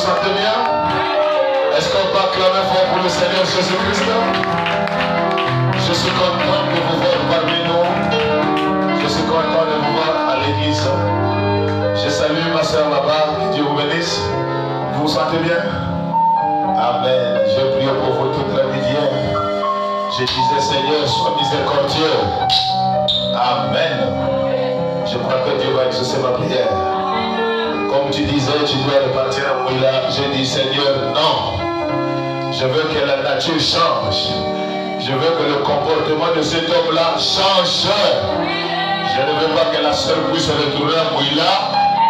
sentez bien? Est-ce qu'on peut acclamer fort pour le Seigneur Jésus-Christ? Je suis content de vous voir parmi nous. Je suis content de vous voir à l'église. Je salue ma soeur là-bas. Que Dieu vous bénisse. Vous vous sentez bien? Amen. Je prie pour vous toute la vie d'hier. Je disais, Seigneur, sois miséricordieux. Amen. Je crois que Dieu va exaucer ma prière. Comme tu disais, tu dois repartir à Mouila. Je dis, Seigneur, non. Je veux que la nature change. Je veux que le comportement de cet homme-là change. Je ne veux pas que la sœur puisse retourner à Mouila.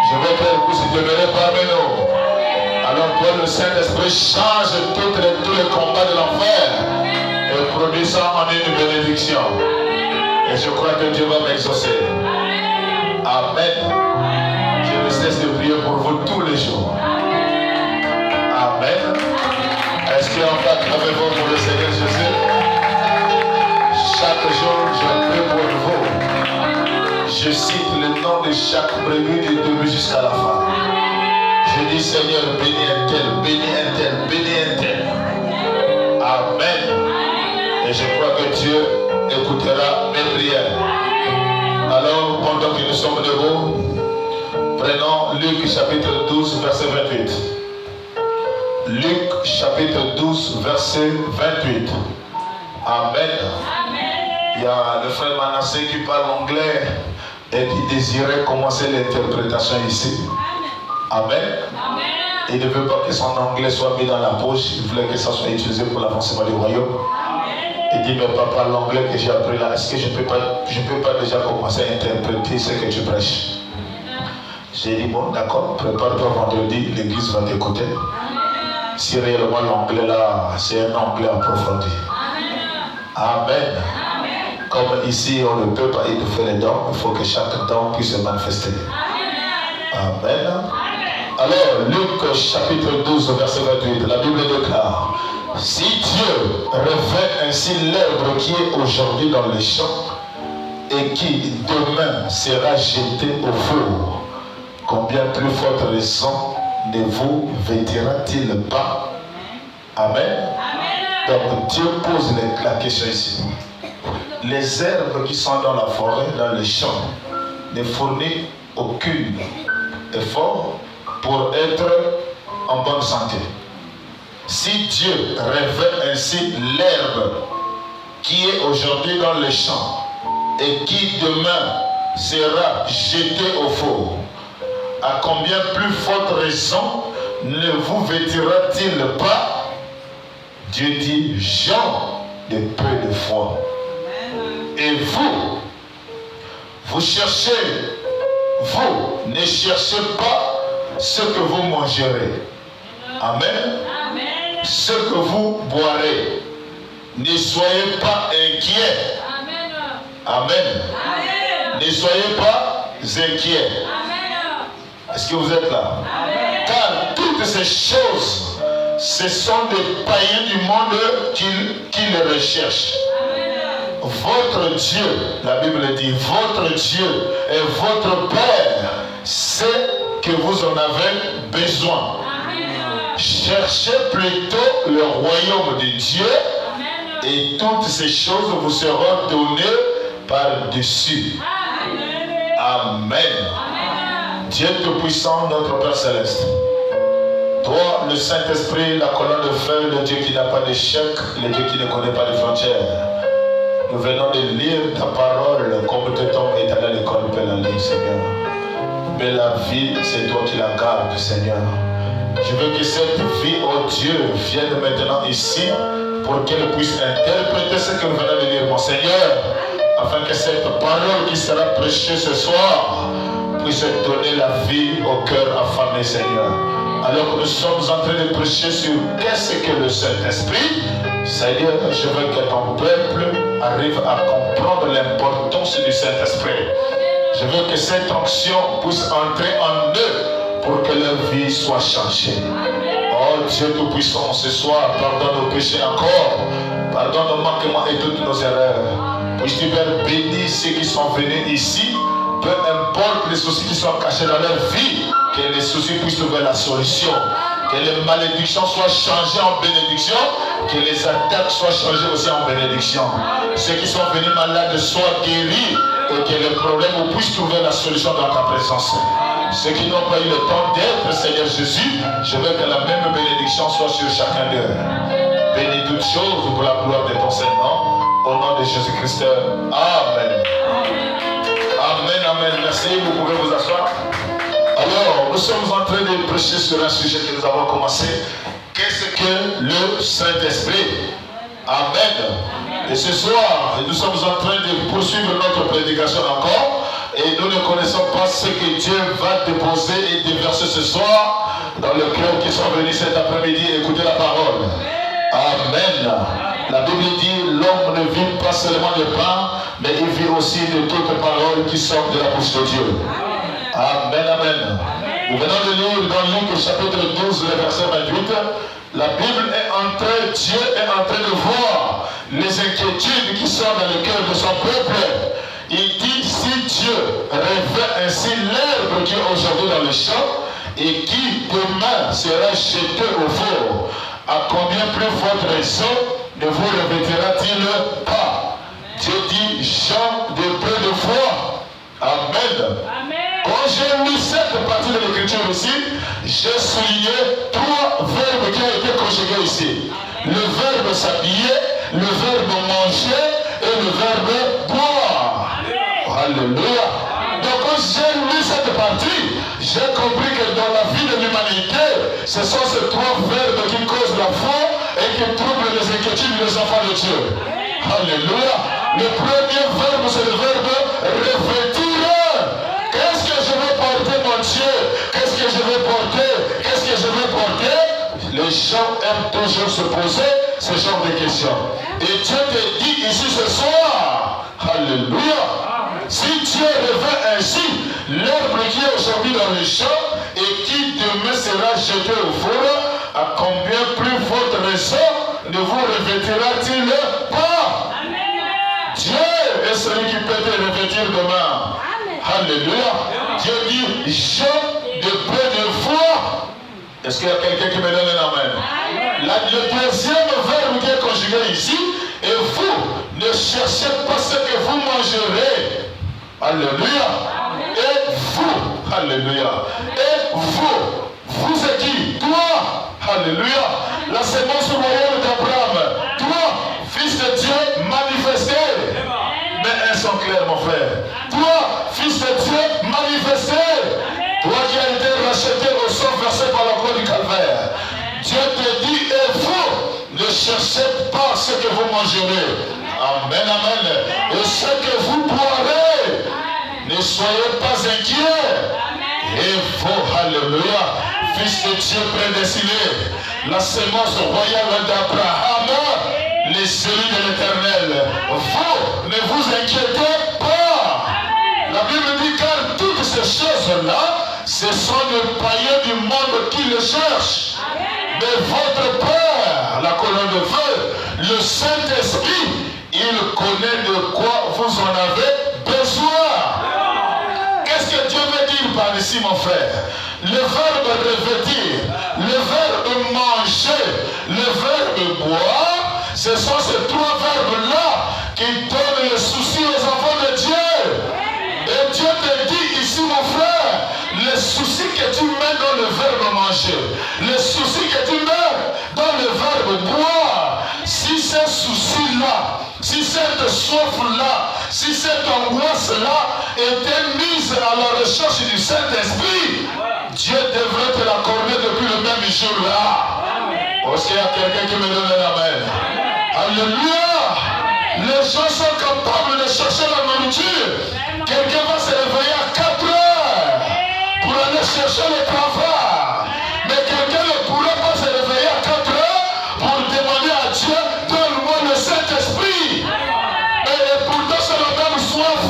Je veux qu'elle puisse demeurer parmi nous. Alors toi, le Saint-Esprit, change tous les combats de l'enfer et produit ça en une bénédiction. Et je crois que Dieu va m'exaucer. Amen. Je ne cesse de prier pour vous tous les jours. Amen. Est-ce qu'il y a un pas avec vous pour le Seigneur Jésus? Chaque jour, je prie pour vous. Je cite le nom de chaque prévu du début jusqu'à la fin. Je dis, Seigneur, bénis un tel, bénis un tel, bénis un tel. Amen. Et je crois que Dieu écoutera mes prières. Alors, pendant que nous sommes debout, prenons Luc chapitre 12, verset 28. Luc chapitre 12, verset 28. Amen. Il y a le frère Manassé qui parle anglais et qui désirait commencer l'interprétation ici. Amen. Il ne veut pas que son anglais soit mis dans la poche. Il voulait que ça soit utilisé pour l'avancement du royaume. Il dit, mais papa, l'anglais que j'ai appris là, est-ce que je ne peux pas déjà commencer à interpréter ce que tu prêches? J'ai dit, bon, d'accord, prépare-toi vendredi, l'église va t'écouter. Si réellement l'anglais là, c'est un anglais approfondi. Amen. Comme ici, on ne peut pas étouffer les dents, il faut que chaque dent puisse se manifester. Amen. Alors, Luc chapitre 12, verset 28, la Bible déclare, si Dieu revêt ainsi l'herbe qui est aujourd'hui dans les champs et qui demain sera jetée au four, combien plus forte raison ne vous vêtira-t-il pas? Amen. Donc Dieu pose la question ici. Les herbes qui sont dans la forêt, dans les champs, ne fournissent aucun effort pour être en bonne santé. Si Dieu revêt ainsi l'herbe qui est aujourd'hui dans les champs et qui demain sera jetée au four, à combien plus forte raison ne vous vêtira-t-il pas? Dieu dit, gens de peu de foi. Et vous cherchez, vous ne cherchez pas ce que vous mangerez. Amen. Ce que vous boirez. Ne soyez pas inquiets. Amen. Ne soyez pas inquiets. Est-ce que vous êtes là? Car toutes ces choses, ce sont des païens du monde qui les recherchent. Votre Dieu, la Bible dit, votre Dieu et votre Père sait que vous en avez besoin. Cherchez plutôt le royaume de Dieu et toutes ces choses vous seront données par-dessus. Amen. Dieu Tout-Puissant, notre Père Céleste. Toi, le Saint-Esprit, la colonne de feu, le Dieu qui n'a pas d'échec, le Dieu qui ne connaît pas de frontières. Nous venons de lire ta parole comme tout homme est allé à l'école peut la lire, Seigneur. Mais la vie, c'est toi qui la gardes, Seigneur. Je veux que cette vie, oh Dieu, vienne maintenant ici pour qu'elle puisse interpréter ce que nous venons de lire, mon Seigneur, afin que cette parole qui sera prêchée ce soir puisse donner la vie au cœur affamé, Seigneur. Alors que nous sommes en train de prêcher sur qu'est-ce que le Saint-Esprit, Seigneur, je veux que ton peuple arrive à comprendre l'importance du Saint-Esprit. Je veux que cette onction puisse entrer en eux pour que leur vie soit changée. Oh Dieu Tout-Puissant, ce soir, pardonne nos péchés encore, pardonne nos manquements et toutes nos erreurs. Puisses-tu, Père, bénir ceux qui sont venus ici, peu importe les soucis qui sont cachés dans leur vie, que les soucis puissent trouver la solution. Que les malédictions soient changées en bénédiction, que les attaques soient changées aussi en bénédiction. Ceux qui sont venus malades soient guéris et que les problèmes puissent trouver la solution dans ta présence. Ceux qui n'ont pas eu le temps d'être, Seigneur Jésus, je veux que la même bénédiction soit sur chacun d'eux. Bénis toutes choses pour la gloire de ton Saint-Nom. Au nom de Jésus-Christ. Amen. Amen, amen. Merci, vous pouvez vous asseoir. Alors, nous sommes en train de prêcher sur un sujet que nous avons commencé. Qu'est-ce que le Saint-Esprit? Amen. Et ce soir, nous sommes en train de poursuivre notre prédication encore. Et nous ne connaissons pas ce que Dieu va déposer et déverser ce soir dans le cœur qui sont venus cet après-midi écouter la parole. Amen. La Bible dit, l'homme ne vit pas seulement de pain, mais il vit aussi de toutes les paroles qui sortent de la bouche de Dieu. Amen, amen. Nous venons de lire dans Luc chapitre 12, le verset 28. La Bible est en train, Dieu est en train de voir les inquiétudes qui sont dans le cœur de son peuple. Il dit, si Dieu revêt ainsi l'herbe qui est aujourd'hui dans le champ et qui demain sera jetée au four, à combien plus votre raison ne vous revêtira-t-il pas? Dieu dit, Jean de peu de foi. Amen. Quand j'ai lu cette partie de l'écriture ici, j'ai souligné trois verbes qui ont été conjugués ici. Le verbe s'habiller, le verbe manger et le verbe boire. Alléluia. Donc quand j'ai lu cette partie, j'ai compris que dans la vie de l'humanité, ce sont ces trois verbes qui causent la foi et qui troublent les inquiétudes des enfants de Dieu. Alléluia. Le premier verbe, c'est le verbe revêtir. Qu'est-ce que je vais porter, mon Dieu? Qu'est-ce que je vais porter? Qu'est-ce que je vais porter? Les gens aiment toujours se poser ce genre de questions. Et Dieu te dit ici ce soir, alléluia, si Dieu revêt ainsi l'herbe qui est aujourd'hui dans les champs et qui demain sera jeté au four, à combien plus votre raison ne vous revêtira-t-il pas? Dieu est celui qui peut te revêtir demain. Alléluia. Dieu dit, Jean de peu de foi. Est-ce qu'il y a quelqu'un qui me donne un amen? Le deuxième verbe qui est conjugué ici, et vous ne cherchez pas ce que vous mangerez. Alléluia. Et vous, alléluia. Et vous êtes qui? Toi, alléluia. La sémence royale d'Abraham. Toi, fils de Dieu manifesté. Mais elles sont claires, mon frère. Toi, fils de Dieu manifesté. Toi qui as été racheté au sang versé par la croix du calvaire. Dieu te dit, et vous ne cherchez pas ce que vous mangerez. Amen, amen. Et ce que vous boirez. Ne soyez pas inquiets. Et vous, alléluia, fils de Dieu prédestiné, la sémence royale d'Abraham, les cellules de l'Éternel. Vous, ne vous inquiétez pas. La Bible dit, car toutes ces choses-là, ce sont les païens du monde qui le cherchent. Mais votre Père, la colonne de feu, le Saint-Esprit, il connaît de quoi vous en avez besoin. Qu'est-ce que Dieu veut dire par ici, mon frère? Le verbe revêtir, le verbe manger, le verbe boire, ce sont ces trois verbes-là qui donnent le souci aux enfants de Dieu. Et Dieu te dit ici, mon frère, les soucis que tu mets dans le verbe manger, les soucis que tu mets dans le verbe boire, si ces soucis-là, si cette soif-là, si cette angoisse-là était mise à la recherche du Saint-Esprit, Dieu devrait te l'accorder depuis le même jour-là. Est-ce qu'il y a quelqu'un qui me donne un amen? Alléluia. Les gens sont capables de chercher la nourriture. Quelqu'un va se réveiller à 4 heures pour aller chercher le travail. Mais quelqu'un ne pourrait pas se réveiller à 4 heures pour demander à Dieu, donne-moi le Saint-Esprit. Et pourtant c'est le même soif,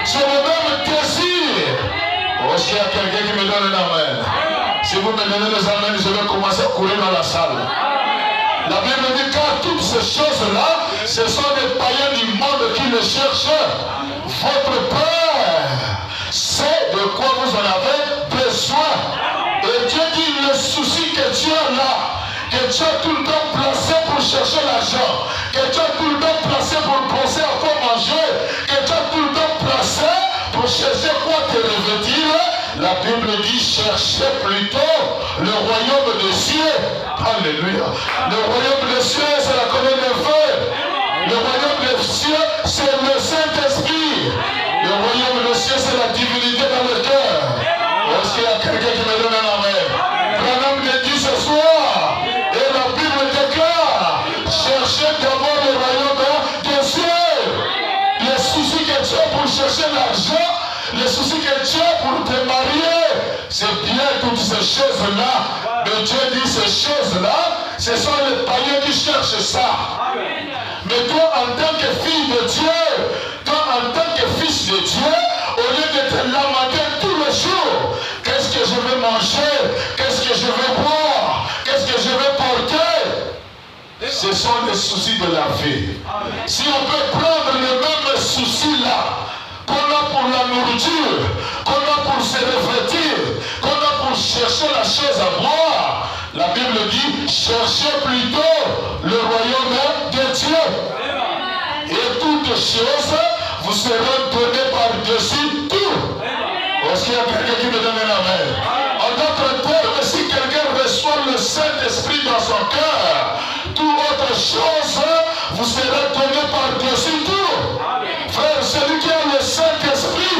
c'est le même désir. Est-ce qu'il y a quelqu'un qui me donne un amen? Si vous me donnez des amens, je vais commencer à courir dans la salle. La Bible dit, car toutes ces choses-là, ce sont des païens du monde qui le cherchent. Votre Père sait de quoi vous en avez besoin. besoin. Et Dieu dit le souci que tu as là, que tu as tout le temps placé pour chercher l'argent, que tu as tout le temps placé pour penser à quoi manger, que tu as tout le temps placé pour chercher quoi te revêtir. La Bible dit cherchez plutôt le royaume des cieux. Alléluia. Le royaume des cieux, c'est la colonne de feu. Le royaume des cieux, c'est le Saint-Esprit. Le royaume des cieux, c'est la divinité dans le cœur. Est-ce qu'il y a quelqu'un qui me donne un amen? Branham me dit ce soir, et la Bible déclare, cherchez d'abord le royaume des cieux. Les soucis que tu as pour chercher l'argent, les soucis que tu as pour te marier, c'est bien toutes ces choses-là. Mais Dieu dit ces choses-là, ce sont les païens qui cherchent ça. Mais toi, en tant que fille de Dieu, toi, en tant que fils de Dieu, au lieu de te lamenter tous les jours, qu'est-ce que je vais manger, qu'est-ce que je vais boire, qu'est-ce que je vais porter, ce sont les soucis de la vie. Si on peut prendre le même souci-là, qu'on a pour la nourriture, qu'on a pour se revêtir, qu'on a pour chercher la chose à boire, la Bible dit, cherchez plutôt le royaume de Dieu. Et toutes choses vous seront données par-dessus tout. Est-ce qu'il y a quelqu'un qui me donne un amen? En d'autres termes, si quelqu'un reçoit le Saint-Esprit dans son cœur, toute autre chose vous sera donnée par-dessus tout. Frère, celui qui a le Saint-Esprit,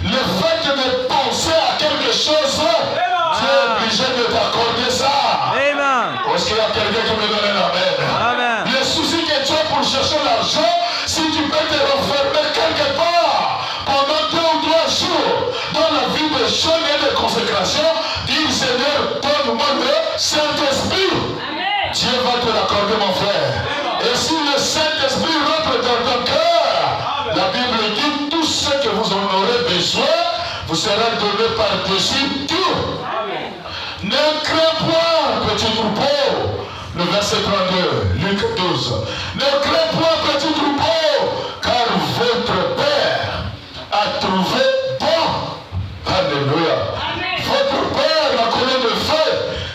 le fait de penser à quelque chose, tu es obligé de t'accorder ça. Est-ce qu'il y a quelqu'un qui me donne un amen? Les soucis que tu as pour chercher l'argent, si tu peux te renfermer quelque part pendant 2 ou 3 jours dans la vie de jeûne et de consécration, dis Seigneur, donne-moi le Saint-Esprit. Dieu va te l'accorder, mon frère. Et si le Saint-Esprit rentre dans ton cœur, la Bible dit tout ce que vous en aurez besoin vous sera donné par-dessus tout. Ne crains point, petit troupeau. Le verset 32, Luc 12. Ne crains point, petit troupeau, car votre Père a trouvé bon. Alléluia. Votre Père, la colonne de feu,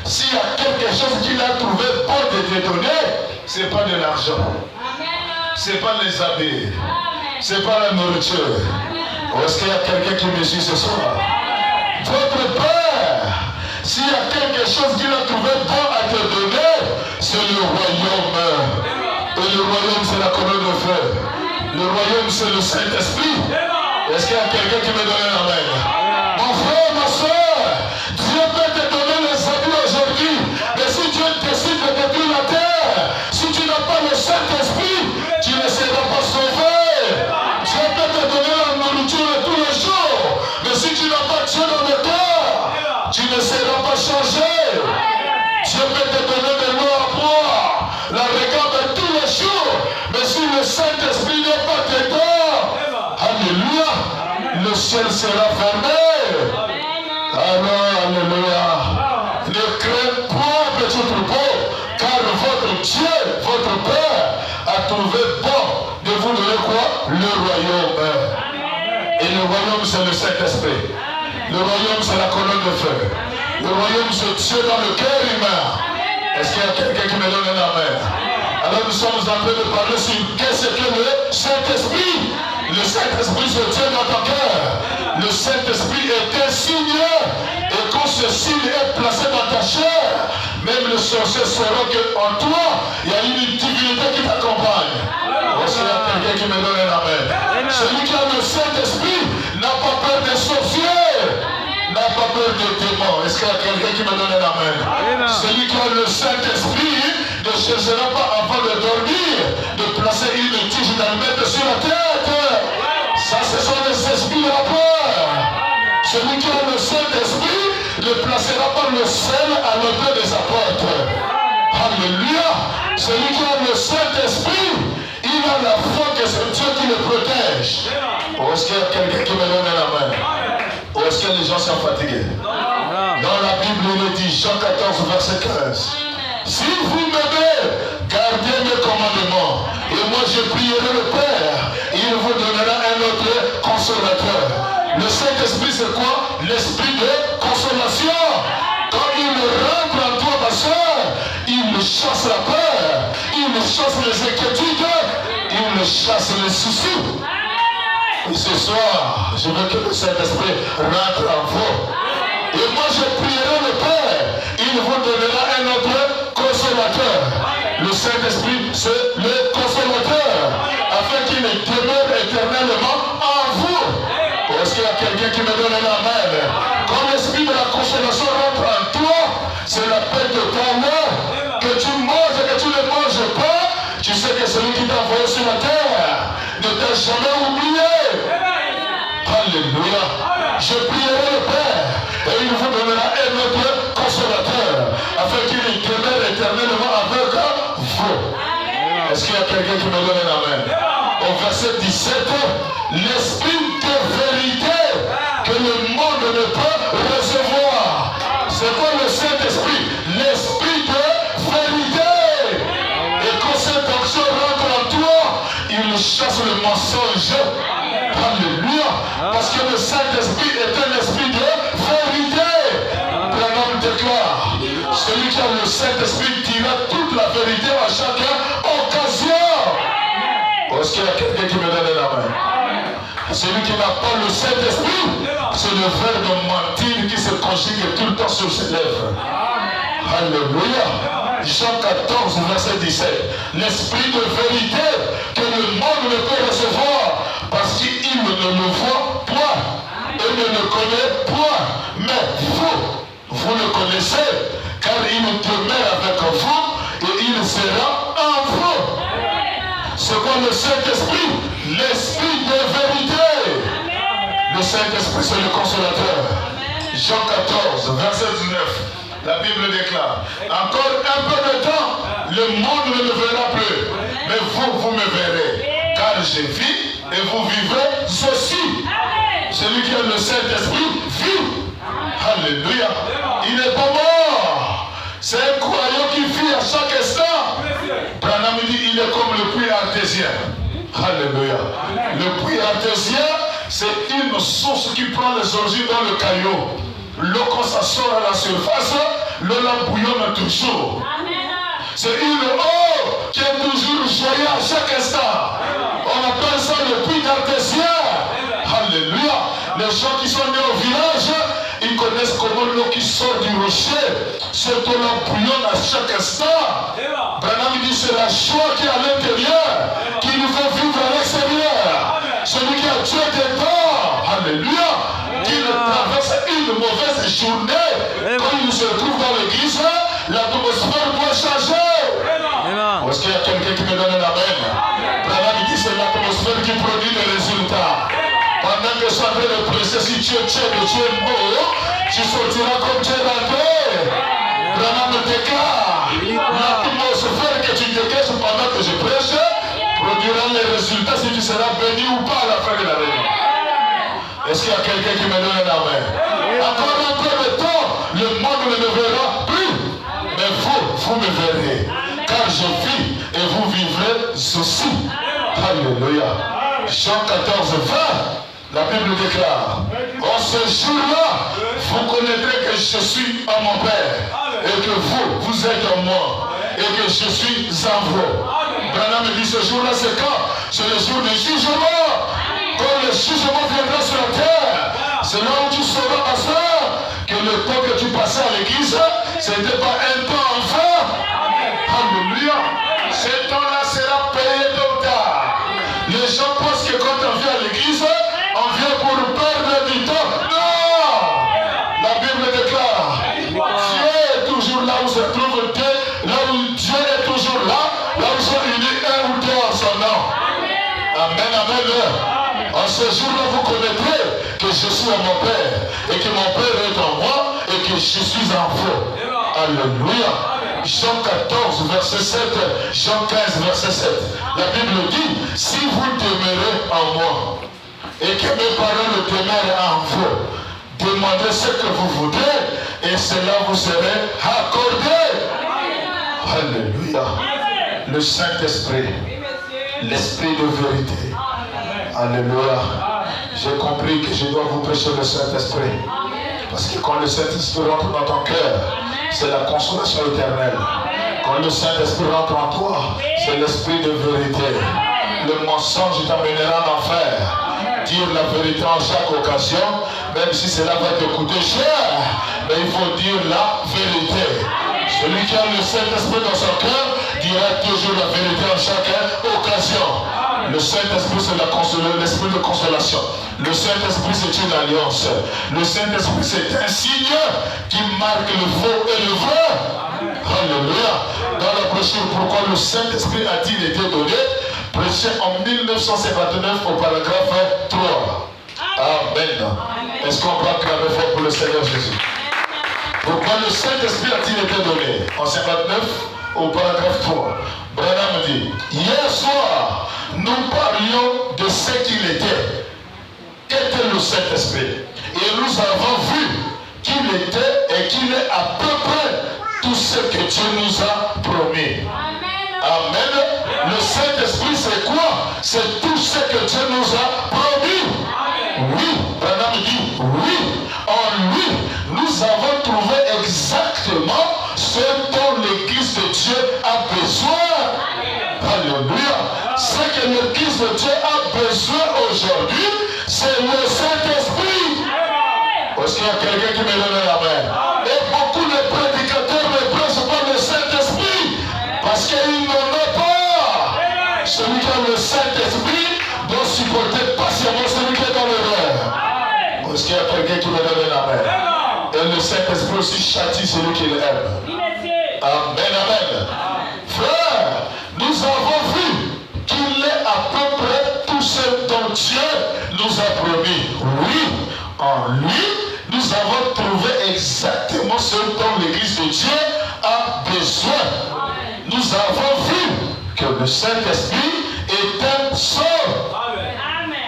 s'il y a quelque chose qu'il a trouvé bon de te donner, ce n'est pas de l'argent. Ce n'est pas les habits. Ce n'est pas la nourriture. Est-ce qu'il y a quelqu'un qui me suit ce soir? Votre Père, s'il y a quelque chose qu'il a trouvé bon à te donner, c'est le royaume. Et le royaume, c'est la colonne de feu. Le royaume, c'est le Saint-Esprit. Est-ce qu'il y a quelqu'un qui me donne un amen? Mon frère, ma soeur, Dieu peut te donner les habits aujourd'hui. Mais si Dieu décide de détruire la terre, si tu n'as pas le Saint-Esprit, tu ne seras pas sauvé. Dieu peut te donner la nourriture tous les jours. Mais si tu n'as pas Dieu dans le cœur, tu ne seras pas changé. Dieu peut te donner de l'eau à boire, la regarde tous les jours. Mais si le Saint-Esprit n'est pas dedans, alléluia, le ciel sera fermé. Alors, alléluia. Ne crains point, petit troupeau, car votre Dieu, votre Père, a trouvé bon de vous donner quoi? Le royaume. Et le royaume, c'est le Saint-Esprit. Le royaume, c'est la colonne de feu. Le royaume, c'est Dieu dans le cœur humain. Est-ce qu'il y a quelqu'un qui me donne un amen? Alors nous sommes en train de parler sur qu'est-ce que le Saint-Esprit. Le Saint-Esprit, c'est Dieu dans ton cœur. Le Saint-Esprit est un signe. Et quand ce signe est placé dans ta chair, même les sorciers sauront qu'en toi, il y a une divinité qui t'accompagne. Est-ce qu'il y a quelqu'un qui me donne un amen? Celui qui a le Saint-Esprit n'a pas peur des sorciers, n'a pas peur des démons. Est-ce qu'il y a quelqu'un qui me donne un amen? Celui qui a le Saint-Esprit ne cherchera pas avant de dormir de placer une tige d'almette sur la tête. Ça, ce sont les esprits de la peur. Celui qui a le Saint-Esprit ne placera pas le sel à l'entrée de sa porte. Alléluia. Celui qui a le Saint-Esprit, il a la foi que c'est Dieu qui le protège. Est-ce qu'il y a quelqu'un qui me donne la main? Ou est-ce que les gens sont fatigués? Dans la Bible, il est dit, Jean 14, verset 15. Si vous m'aimez, gardez mes commandements. Et moi, je prierai le Père. Il vous donnera un autre consolateur. Le Saint-Esprit, c'est quoi? L'esprit de consolateur. consolation, quand il rentre en toi, ma soeur, il chasse la peur, il chasse les inquiétudes, il chasse les soucis. Et ce soir, je veux que le Saint-Esprit rentre en vous. Et moi, je prierai le Père, il vous donnera un autre consolateur. Le Saint-Esprit, c'est le consolateur, afin qu'il demeure éternellement en vous. Est-ce qu'il y a quelqu'un qui me donne un amen? Quand l'esprit de la consolation rentre en toi, c'est la paix totale. Que tu manges et que tu ne manges pas, tu sais que celui qui t'a envoyé sur la terre ne t'a jamais oublié. Alléluia. Je prierai le Père et il vous donnera un autre consolateur, afin qu'il demeure éternellement avec vous. Est-ce qu'il y a quelqu'un qui me donne un amen? Au verset 17, l'esprit de vérité que le monde ne peut recevoir. C'est quoi le Saint-Esprit? L'esprit de vérité. Et quand cette action rentre en toi, il chasse le mensonge. Alléluia. Parce que le Saint-Esprit est un esprit de vérité. Branham déclare, celui qui a le Saint-Esprit dira toute la vérité à chaque occasion. Est-ce qu'il y a quelqu'un qui me donne la main? Celui qui n'a pas le Saint-Esprit, c'est le verbe de mentir qui se conjugue tout le temps sur ses lèvres. Alléluia. Jean 14, verset 17. L'esprit de vérité que le monde ne peut recevoir parce qu'il ne le voit point et ne le connaît point. Mais vous le connaissez car il demeure avec vous et il sera en vous. C'est quoi le Saint-Esprit? L'esprit de vérité. Le Saint-Esprit, c'est le consolateur. Jean 14, verset 19. La Bible déclare, encore un peu de temps, le monde ne me verra plus. Mais vous me verrez. Car je vis et vous vivrez aussi. Celui qui a le Saint-Esprit vit. Alléluia. Il n'est pas mort. C'est un croyant qui vit à chaque instant. Branham dit, il est comme le puits artésien. Alléluia. Le puits artésien, c'est une source qui prend les origines dans le caillou. L'eau, quand ça sort à la surface, l'eau la bouillonne toujours. C'est une eau qui est toujours joyeuse à chaque instant. On appelle ça le puits artésien. Alléluia. Les gens qui sont nés au village, ils connaissent comment l'eau qui sort du rocher, cette eau la bouillonne à chaque instant. Branham dit c'est la joie qui est à l'intérieur, qui nous fait vivre à l'extérieur. Celui qui a Dieu dedans, alléluia, qui traverse une mauvaise journée, quand il se trouve dans l'église, l'atmosphère doit changer. Est-ce qu'il y a quelqu'un qui me donne un amen? Branham dit c'est l'atmosphère qui produit les résultats. Pendant que je suis en train de prêcher, si tu es tiède, tu es mort, tu sortiras comme tu es rentré. Branham déclare, l'atmosphère que tu dégages pendant que je prêche produira les résultats si tu seras béni ou pas à la fin de la réunion. Est-ce qu'il y a quelqu'un qui me donne un amen? Encore un peu de temps, le monde ne me verra plus. Mais vous me verrez. Car je vis et vous vivrez aussi. Alléluia. Jean 14, 20. La Bible déclare, en ce jour-là, vous connaîtrez que je suis en mon Père et que vous êtes en moi et que je suis en vous. Branham dit ce jour-là, c'est quand? C'est le jour du jugement. Quand le jugement viendra sur la terre, c'est là où tu sauras, ma soeur, que le temps que tu passais à l'église, ce n'était pas un temps en vain. Alléluia. Ce temps-là sera payé tôt ou tard. Les gens pensent que quand on vient à l'église, on vient pour perdre du temps. Non! La Bible déclare, Dieu est toujours là où se trouve Dieu, là où Dieu est toujours là où sont unis un ou deux en son nom. Amen, amen. En ce jour-là, vous connaîtrez que je suis en mon Père et que mon Père est en moi et que je suis en vous. Alléluia. Jean 14, verset 7, Jean 15, verset 7. La Bible dit, si vous demeurez en moi, et que mes paroles demeurent en vous, demandez ce que vous voudrez et cela vous serez accordé. Alléluia. Le Saint-Esprit, l'Esprit de vérité. Alléluia. J'ai compris que je dois vous prêcher le Saint-Esprit. Parce que quand le Saint-Esprit rentre dans ton cœur, c'est la consolation éternelle. Quand le Saint-Esprit rentre en toi, c'est l'esprit de vérité. Le mensonge t'amènera en enfer. Dire la vérité en chaque occasion, même si cela va te coûter cher, mais il faut dire la vérité. Celui qui a le Saint-Esprit dans son cœur dira toujours la vérité en chaque occasion. Le Saint-Esprit, c'est l'esprit de consolation. Le Saint-Esprit, c'est une alliance. Le Saint-Esprit, c'est un signe qui marque le faux et le vrai. Alléluia. Dans la brochure, pourquoi le Saint-Esprit a-t-il été donné? Prêché en 1959 au paragraphe 3. Amen. Est-ce qu'on peut acclamer fort pour le Seigneur Jésus? Pourquoi le Saint-Esprit a-t-il été donné? En 59 au paragraphe 3. Branham dit, hier soir, nous parlions de ce qu'il était. Qu'était le Saint-Esprit? Et nous avons vu qu'il était et qu'il est à peu près tout ce que Dieu nous a promis. Amen. Le Saint-Esprit, c'est quoi? C'est tout ce que Dieu nous a promis. Oui, Branham dit, oui, en lui, nous avons trouvé exactement ce dont l'Église de Dieu a besoin. Alléluia. Ce que l'Église de Dieu a besoin aujourd'hui, c'est le Saint-Esprit. Est-ce qu'il y a quelqu'un qui me donne la main? Et beaucoup de prédicateurs ne prêchent pas le Saint-Esprit parce qu'ils n'en ont pas. Celui qui a le Saint-Esprit doit supporter patiemment celui qui est dans l'erreur. Est-ce qu'il y a quelqu'un qui me donne la main? Et le Saint-Esprit aussi châtie celui qui l'aime. Amen, amen. Frère, nous avons vu qu'il est à peu près tout ce dont Dieu nous a promis. Oui, en lui, nous avons trouvé exactement ce dont l'Église de Dieu a besoin. Nous avons vu que le Saint-Esprit est un sort.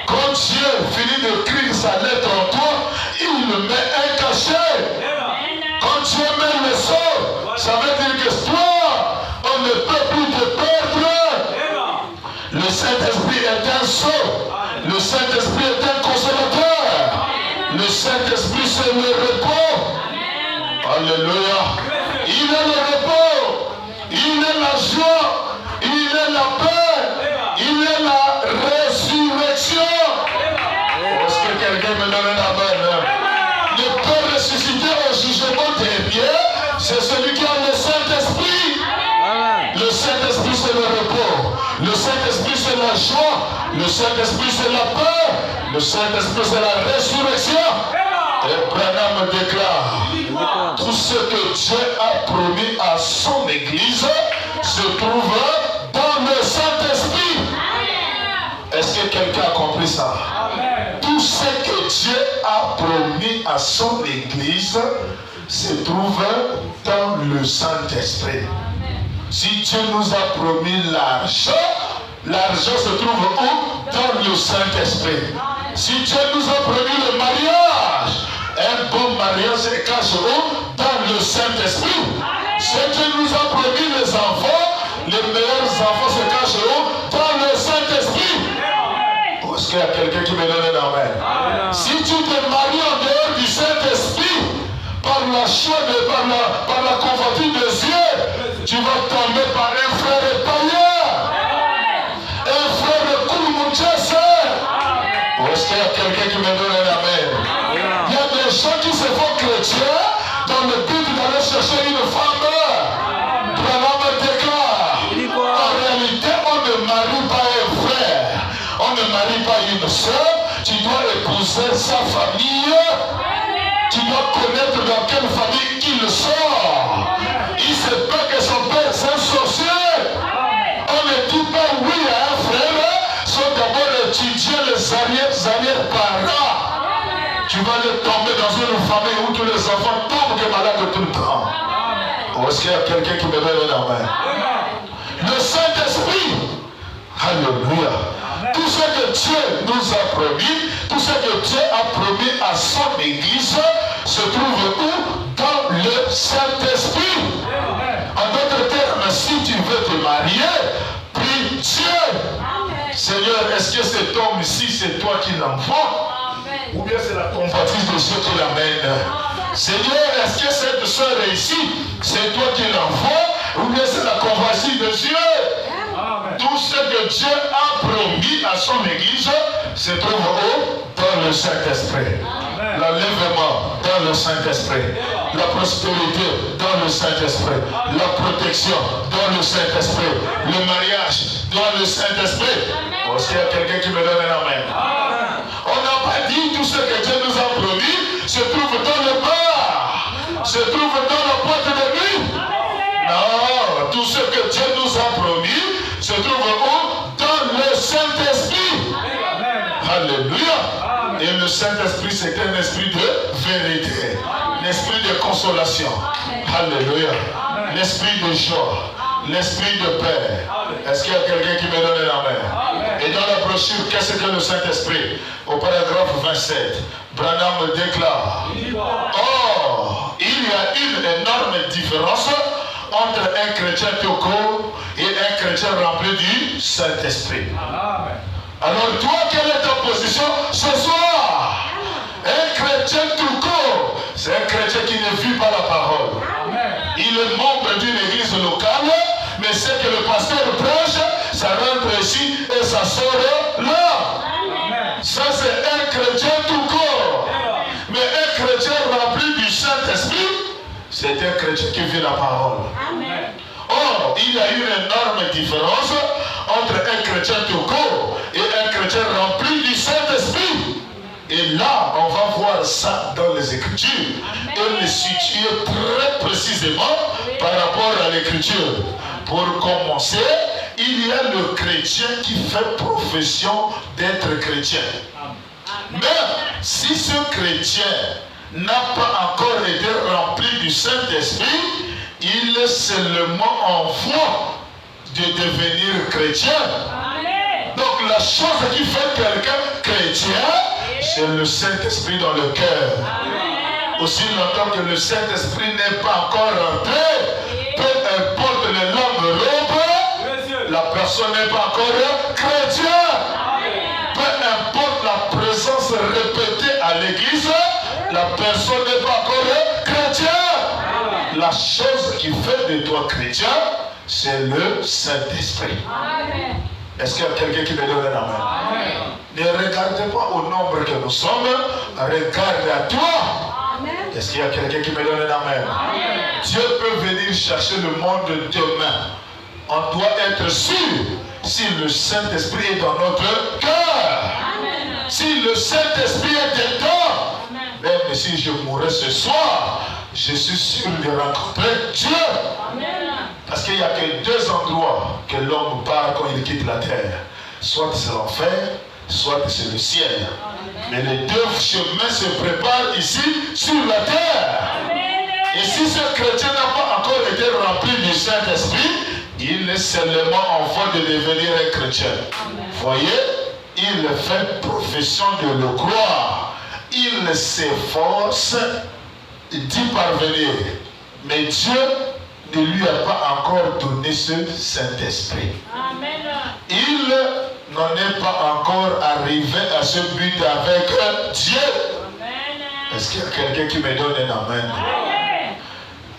Quand Dieu finit d'écrire sa lettre en toi, il met un cachet. Quand Dieu met le sort, ça veut dire que toi, on ne peut plus te perdre. Le Saint-Esprit est un sort. Le Saint-Esprit est un consolateur. Le Saint-Esprit, c'est le repos. Alléluia. Il est le repos. Il est la joie. Il est la paix. Il est la résurrection. Est-ce que quelqu'un me donne la main? Ne peut ressusciter au jugement dernier, c'est celui qui a le Saint-Esprit. Le Saint-Esprit, c'est le repos. Le Saint-Esprit, c'est la joie. Le Saint-Esprit, c'est la paix. Le Saint-Esprit, c'est la résurrection. Et Branham déclare, tout ce que Dieu a promis à son Église se trouve dans le Saint-Esprit. Est-ce que quelqu'un a compris ça? Tout ce que Dieu a promis à son Église se trouve dans le Saint-Esprit. Si Dieu nous a promis l'argent, l'argent se trouve où? Dans le Saint-Esprit. Si Dieu nous a promis le mariage, un bon mariage se cache où? Dans le Saint-Esprit. Si Dieu nous a promis les enfants, les meilleurs enfants se cachent où? Dans le Saint-Esprit. Est-ce qu'il y a quelqu'un qui me donne la main? Si tu te maries en dehors du Saint-Esprit, par la choix par la convoitise des yeux, tu vas tomber par un frère païen. Un frère Koumoutchese. Est-ce qu'il y a quelqu'un qui me donne la main? Il y a des gens qui se font chrétiens dans le but d'aller chercher une femme. Branham déclare, en réalité, on ne marie pas un frère. On ne marie pas une soeur. Tu dois épouser sa famille. Tu dois connaître dans quelle famille il sort. Il se peut que son père soit un sorcier. On ne dit pas oui à un frère sans d'abord étudier les arrière-parents. Tu vas aller tomber dans une famille où tous les enfants tombent malades tout le temps. Est-ce qu'il y a quelqu'un qui me donne la main? Le Saint-Esprit. Alléluia. Tout ce que Dieu nous a promis, tout ce que Dieu a promis à son Église, se trouve où? Dans le Saint-Esprit. En d'autres termes, si tu veux te marier, prie Dieu. Seigneur, est-ce que cet homme ici, c'est toi qui l'envoie? Ou bien c'est la convoitise de ceux qui l'amènent? Seigneur, est-ce que cette soeur est ici? C'est toi qui l'envoies ou bien c'est la convoitise de Dieu? Amen. Tout ce que Dieu a promis à son Église se trouve où? Dans le Saint-Esprit. L'enlèvement dans le Saint-Esprit. La prospérité dans le Saint-Esprit. La protection dans le Saint-Esprit. Le mariage dans le Saint-Esprit. Est-ce qu'il y a quelqu'un qui me donne un amen? On n'a pas dit tout ce que Dieu nous a promis se trouve dans le bar, se trouve dans la boîte de nuit. Non, tout ce que Dieu nous a promis se trouve où? Dans le Saint-Esprit. Alléluia. Et le Saint-Esprit, c'est un esprit de vérité, l'esprit de consolation. Alléluia. L'esprit de joie, l'esprit de paix. Est-ce qu'il y a quelqu'un qui me donne un amen? Et dans la brochure, qu'est-ce que le Saint-Esprit? Au paragraphe 27, Branham déclare: or, il y a une énorme différence entre un chrétien tout court et un chrétien rempli du Saint-Esprit. Alors toi, quelle est ta position ce soir? Un chrétien tout court, c'est un chrétien qui ne vit pas la parole. Il est membre d'une église locale, mais ce que le pasteur prêche, ça rentre ici et ça sort là. Ça, c'est un chrétien tout court. Mais un chrétien rempli du Saint-Esprit, c'est un chrétien qui vit la parole. Or, il y a une énorme différence entre un chrétien tout court et un chrétien rempli du Saint-Esprit. Et là, on va voir ça dans les Écritures et le situer très précisément par rapport à l'Écriture. Pour commencer, il y a le chrétien qui fait profession d'être chrétien. Mais si ce chrétien n'a pas encore été rempli du Saint-Esprit, il est seulement en voie de devenir chrétien. Donc la chose qui fait quelqu'un chrétien, c'est le Saint-Esprit dans le cœur. Aussi longtemps que le Saint-Esprit n'est pas encore rentré, peu importe les langues robes, la personne n'est pas encore chrétien. Peu importe la présence répétée à l'église, la personne n'est pas encore chrétien. La chose qui fait de toi chrétien, c'est le Saint-Esprit. Est-ce qu'il y a quelqu'un qui me donne un amen? Ne regardez pas au nombre que nous sommes, regarde à toi. Est-ce qu'il y a quelqu'un qui me donne un amen? Dieu peut venir chercher le monde demain. On doit être sûr si le Saint-Esprit est dans notre cœur. Si le Saint-Esprit est dedans, même si je mourrais ce soir, je suis sûr de rencontrer Dieu. Parce qu'il n'y a que deux endroits que l'homme part quand il quitte la terre. Soit c'est l'enfer, soit c'est le ciel. Mais les deux chemins se préparent ici sur la terre. Et si ce chrétien n'a pas encore été rempli du Saint-Esprit, il est seulement en voie de devenir un chrétien. Voyez, il fait profession de le croire. Il s'efforce d'y parvenir. Mais Dieu ne lui a pas encore donné ce Saint-Esprit. Il n'en est pas encore arrivé à ce but avec Dieu. Est-ce qu'il y a quelqu'un qui me donne un amen?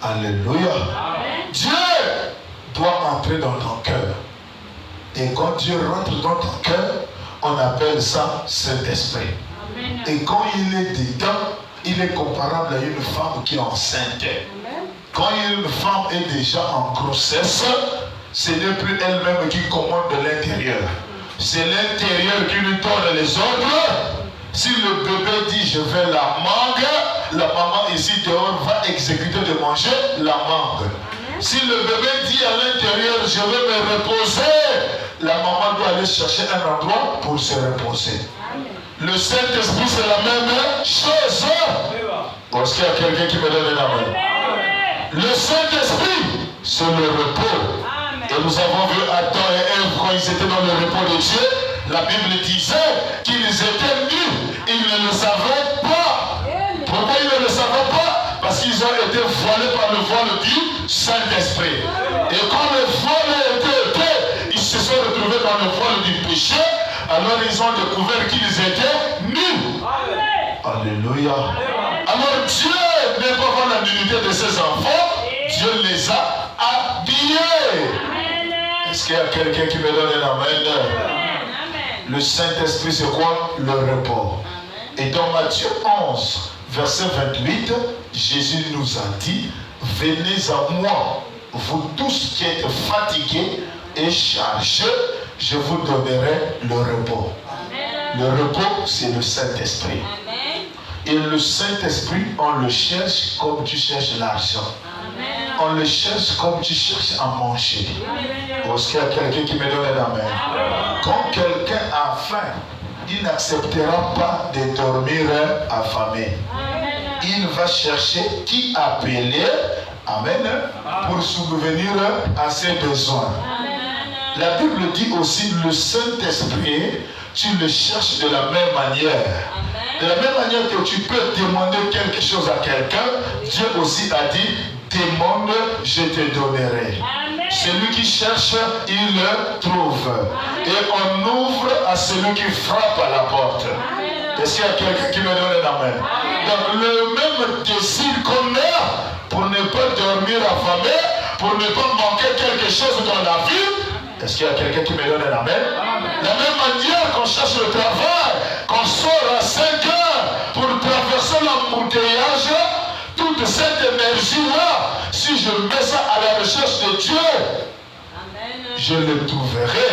Alléluia. Dieu doit entrer dans ton cœur. Et quand Dieu rentre dans ton cœur, on appelle ça Saint-Esprit. Et quand il est dedans, il est comparable à une femme qui est enceinte. Quand une femme est déjà en grossesse, ce n'est plus elle-même qui commande de l'intérieur. C'est l'intérieur qui lui donne les ordres. Si le bébé dit je veux la mangue, la maman ici dehors va exécuter de manger la mangue. Si le bébé dit à l'intérieur je veux me reposer, la maman doit aller chercher un endroit pour se reposer. Le Saint-Esprit c'est la même chose. Est-ce qu'il y a quelqu'un qui me donne un amen? Le Saint-Esprit c'est le repos. Et nous avons vu Adam et Ève quand ils étaient dans le repos de Dieu. La Bible disait qu'ils étaient nus. Ils ne le savaient pas. Pourquoi ils ne le savaient pas? Parce qu'ils ont été voilés par le voile du Saint-Esprit. Et quand le voile était épais, ils se sont retrouvés dans le voile du péché. Alors ils ont découvert qu'ils étaient nus. Alléluia. Alors Dieu n'est pas voir la nudité de ses enfants, Dieu les a habillés. Est-ce qu'il y a quelqu'un qui me donne un amen? Le Saint-Esprit, c'est quoi? Le repos. Et dans Matthieu 11, verset 28, Jésus nous a dit, venez à moi, vous tous qui êtes fatigués et chargés, je vous donnerai le repos. Le repos, c'est le Saint-Esprit. Et le Saint-Esprit, on le cherche comme tu cherches l'argent. On le cherche comme tu cherches à manger. Est-ce qu'il y a quelqu'un qui me donne un amen? Quand quelqu'un a faim, il n'acceptera pas de dormir affamé. Il va chercher qui appeler, amen, pour subvenir à ses besoins. La Bible dit aussi, le Saint-Esprit, tu le cherches de la même manière. De la même manière que tu peux demander quelque chose à quelqu'un, Dieu aussi a dit, demande, je te donnerai. Celui qui cherche, il le trouve. Et on ouvre à celui qui frappe à la porte. Est-ce qu'il y a quelqu'un qui me donne un amen? Donc le même désir qu'on a pour ne pas dormir affamé, pour ne pas manquer quelque chose dans la vie. Est-ce qu'il y a quelqu'un qui me donne un amen? La même manière qu'on cherche le travail, qu'on sort à 5 heures pour traverser l'embouteillage, toute cette énergie-là, si je mets ça à la recherche de Dieu, je le trouverai.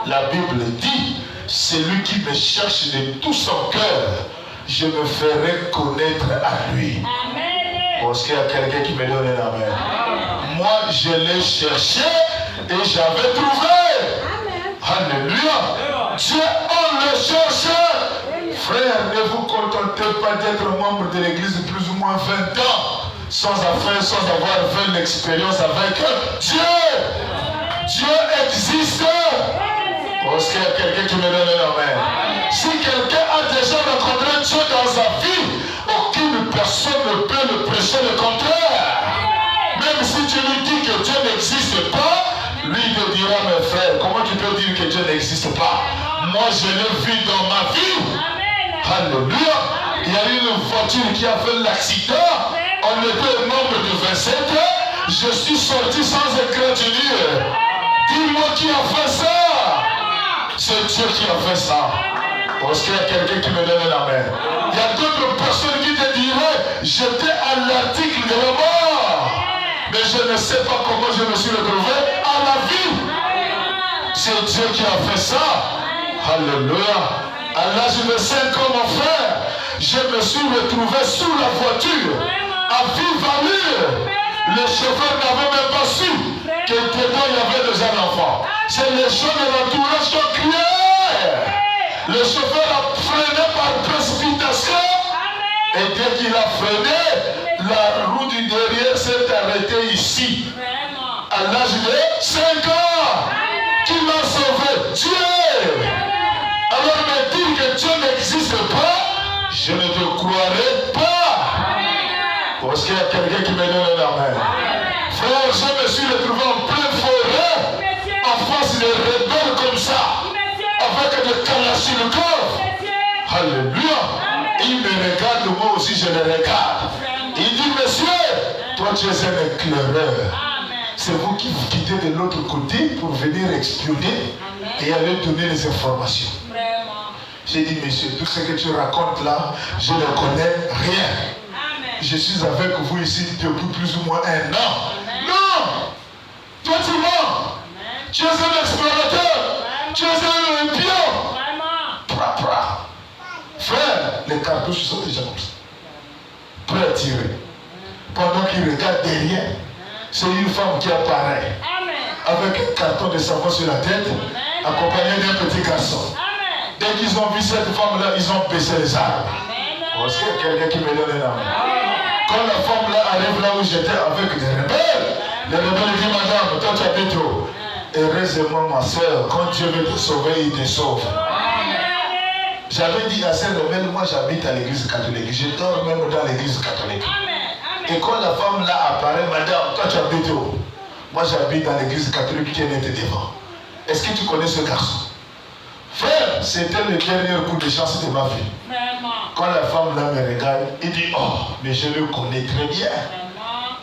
La Bible dit, celui qui me cherche de tout son cœur, je me ferai connaître à lui. Est-ce qu'il y a quelqu'un qui me donne un amen? Moi, je l'ai cherché et j'avais trouvé. Alléluia. Dieu, on le cherche. Frère, ne vous contentez pas d'être membre de l'église plus ou moins 20 ans sans avoir fait l'expérience avec Dieu. Dieu existe. Est-ce qu'il y a quelqu'un qui me donne un amen? Si quelqu'un a déjà rencontré Dieu dans sa vie, aucune personne ne peut le prêcher le contraire. Même si tu lui dis que Dieu n'existe pas, lui te dira, mes frères, comment tu peux dire que Dieu n'existe pas? Moi, je l'ai vu dans ma vie. Alléluia. Il y a eu une voiture qui a fait l'accident. On était membre de 27. Je suis sorti sans égratignure. Dis-moi qui a fait ça. C'est Dieu qui a fait ça. Est-ce qu'il y a quelqu'un qui me donne un amen? Il y a d'autres personnes qui te diraient, j'étais à l'article de la mort. Mais je ne sais pas comment je me suis retrouvé à la vie. C'est Dieu qui a fait ça. Alléluia. À l'âge de 5 ans, mon frère, je me suis retrouvé sous la voiture, à vive allure. Le chauffeur n'avait même pas su que dedans il y avait déjà un enfant. C'est les gens de l'entourage qui ont crié. Le chauffeur a freiné par précipitation. Et dès qu'il a freiné, la roue du derrière s'est arrêtée ici. À l'âge de 5 ans. Qui m'a sauvé? Dieu. Alors me dire que Dieu n'existe pas, je ne te croirai pas. Est-ce qu'il y a quelqu'un qui me donne un amen? Frère, je me suis retrouvé en pleine forêt, en face des rebelles comme ça, avec des kalachnikovs. Alléluia. Il me regarde, moi aussi je le regarde. Il dit, monsieur, toi tu es un éclaireur. C'est vous qui vous quittez de l'autre côté pour venir exploiter et aller donner les informations. J'ai dit, monsieur, tout ce que tu racontes là, je ne connais rien. Je suis avec vous ici depuis plus ou moins 1 an. Non! Toi tu mens! Tu es un explorateur! Tu es un pion! Frère, les cartouches sont déjà comme ça. Prêt à tirer. Pendant qu'il regarde derrière, c'est une femme qui apparaît. Avec un carton de savon sur la tête, accompagnée d'un petit garçon. Dès qu'ils ont vu cette femme-là, ils ont baissé les armes. Est-ce qu'il y a quelqu'un qui me donne un amen? Quand la femme-là arrive là où j'étais avec des rebelles, les rebelles disent, madame, toi tu habites où? Heureusement, ma soeur, quand Dieu veut te sauver, il te sauve. J'avais dit à ces rebelles, moi j'habite à l'église catholique. Je dors même dans l'église catholique. Et quand la femme là apparaît, madame, toi tu habites où? Moi j'habite dans l'église catholique qui est nette devant. Est-ce que tu connais ce garçon? Frère, c'était le dernier coup de chance de ma vie. Quand la femme là me regarde, il dit, oh, mais je le connais très bien.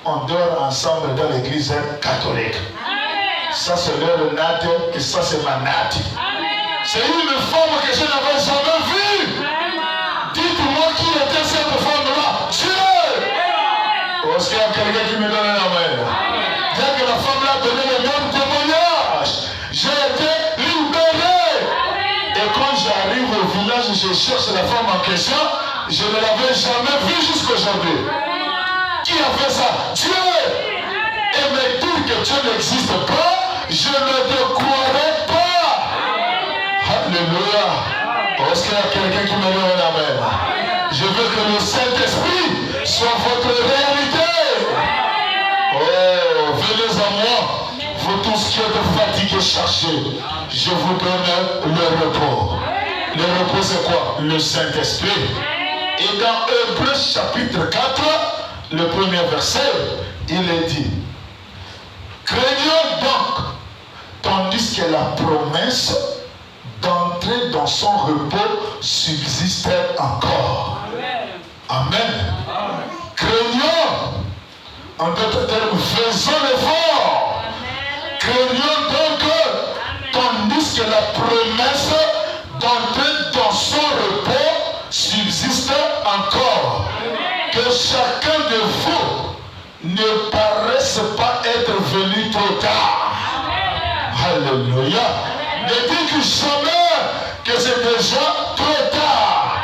On dort ensemble dans l'église catholique. Ça c'est leur natte et ça c'est ma natte. C'est une femme que je n'avais jamais vue. Dites-moi qui était cette femme-là. Dieu! Est-ce qu'il y a quelqu'un qui me donne la main? Dès que la femme là donné le même témoignage, j'ai été libéré. Et quand j'arrive au village, je cherche la femme en question, je ne l'avais jamais vue jusqu'aujourd'hui. Qui a fait ça? Dieu! Et me dire que Dieu n'existe pas, je ne te croirais pas. Alléluia. Est-ce qu'il y a quelqu'un qui me donne la main? Je veux que le Saint-Esprit soit votre réalité. Oh, venez à moi, vous tous qui êtes fatigués, chargés. Je vous donne le repos. Le repos c'est quoi? Le Saint-Esprit. Et dans Hébreux chapitre 4, le premier verset, il est dit, craignons donc, tandis que la promesse d'entrer dans son repos subsiste encore. Amen. Craignons, en d'autres termes, faisons l'effort. Craignons donc, tandis que la promesse d'entrer dans son repos subsiste encore. Que chacun de vous ne paraisse pas être venu trop tard. Alléluia. Ne dites jamais que c'est déjà trop tard.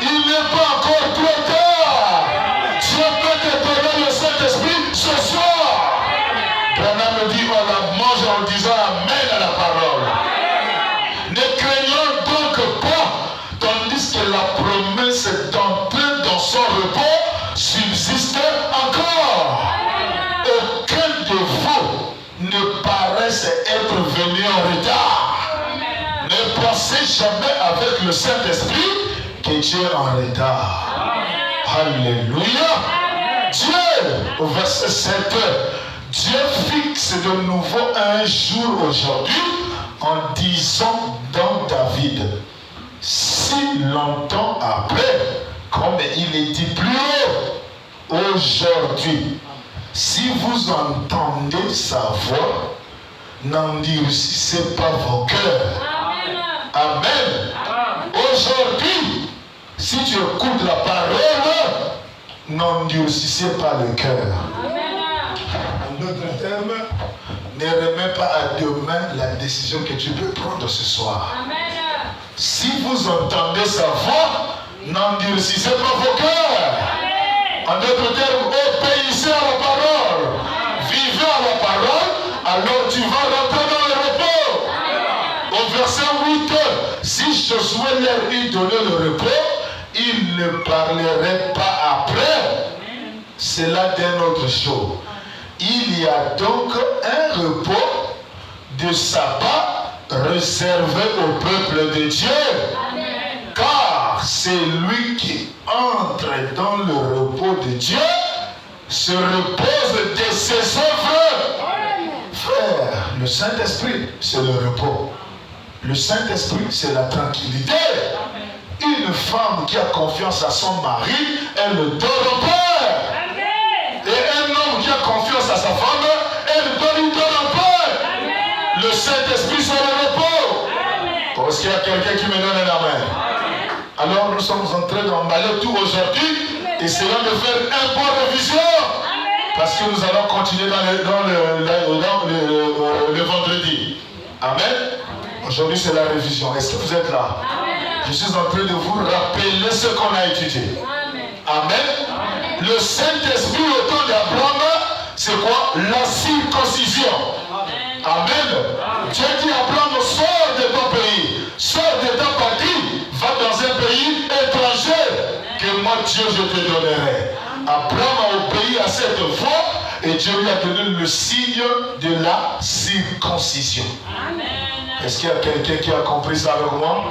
Il n'est pas encore trop tard. Dieu peut te donner le Saint-Esprit ce soir. Branham me dit, on la mange en disant Amen à la parole. Ne craignons donc pas, tandis que la promesse d'entrer dans son repos subsiste encore. Aucun de vous ne paraisse être venu en retard. Ne pensez jamais avec le Saint-Esprit que Dieu est en retard. Alléluia. Dieu, au verset 7, Dieu fixe de nouveau un jour aujourd'hui en disant dans David, si longtemps après, comme il est dit plus haut, aujourd'hui, si vous entendez sa voix, n'endurcissez pas vos cœurs. Amen. Aujourd'hui, si tu écoutes la parole, n'endurcissez pas le cœur. En d'autres termes, ne remets pas à demain la décision que tu peux prendre ce soir. Si vous entendez sa voix, n'endurcissez pas vos cœurs. En d'autres termes, obéissez à la parole. Vivez à la parole, alors tu vas rentrer dans le repos. Au verset 8, si Josué leur eût donné le repos, il ne parlerait pas après. C'est là d'une autre chose. Il y a donc un repos de sabbat réservé au peuple de Dieu. Car c'est lui qui entre dans le repos de Dieu, se repose de ses œuvres. Frère, le Saint-Esprit, c'est le repos. Le Saint-Esprit, c'est la tranquillité. Une femme qui a confiance à son mari, elle ne dort en paix. Et un homme qui a confiance à sa femme, elle dort en paix. Le Saint-Esprit, c'est le repos. Est-ce qu'il y a quelqu'un qui me donne la main? Alors nous sommes en train d'emballer tout aujourd'hui. Essayons de faire un point de révision. Parce que nous allons continuer dans le vendredi. Amen. Aujourd'hui c'est la révision. Est-ce que vous êtes là? Je suis en train de vous rappeler ce qu'on a étudié. Amen. Le Saint-Esprit au temps d'Abraham, c'est quoi? La circoncision. Amen. Dieu dit à Abraham, sors de ton pays, sors de ta patrie, va dans un pays étranger que moi Dieu je te donnerai. Abraham a obéi à cette voix et Dieu lui a donné le signe de la circoncision. Amen. Est-ce qu'il y a quelqu'un qui a compris ça avec moi?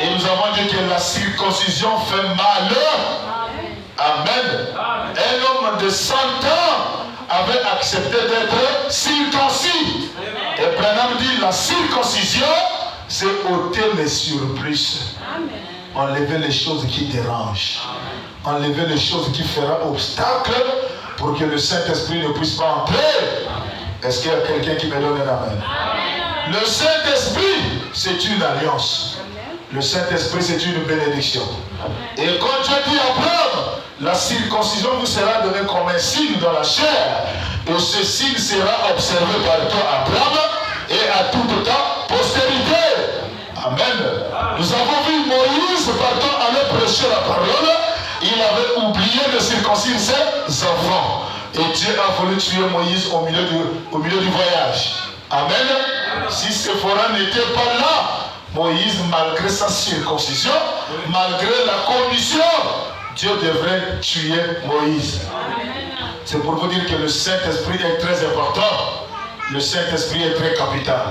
Et nous avons dit que la circoncision fait mal. Amen. Un homme de 100 ans avait accepté d'être circoncis. Et Branham dit la circoncision, c'est ôter les surprises. Enlever les choses qui dérangent. Enlever les choses qui feront obstacle pour que le Saint-Esprit ne puisse pas entrer. Est-ce qu'il y a quelqu'un qui me donne un amen? Le Saint-Esprit, c'est une alliance. Le Saint-Esprit, c'est une bénédiction. Et quand Dieu dit à Abraham, la circoncision vous sera donnée comme un signe dans la chair, et ce signe sera observé par toi, Abraham, et à toute ta postérité. Amen. Nous avons vu Moïse partant aller prêcher la parole, il avait oublié de circoncire ses enfants. Et Dieu a voulu tuer Moïse au milieu du voyage. Amen. Si Séphora n'était pas là, Moïse, malgré sa circoncision, malgré la commission, Dieu devrait tuer Moïse. C'est pour vous dire que le Saint-Esprit est très important. Le Saint-Esprit est très capital.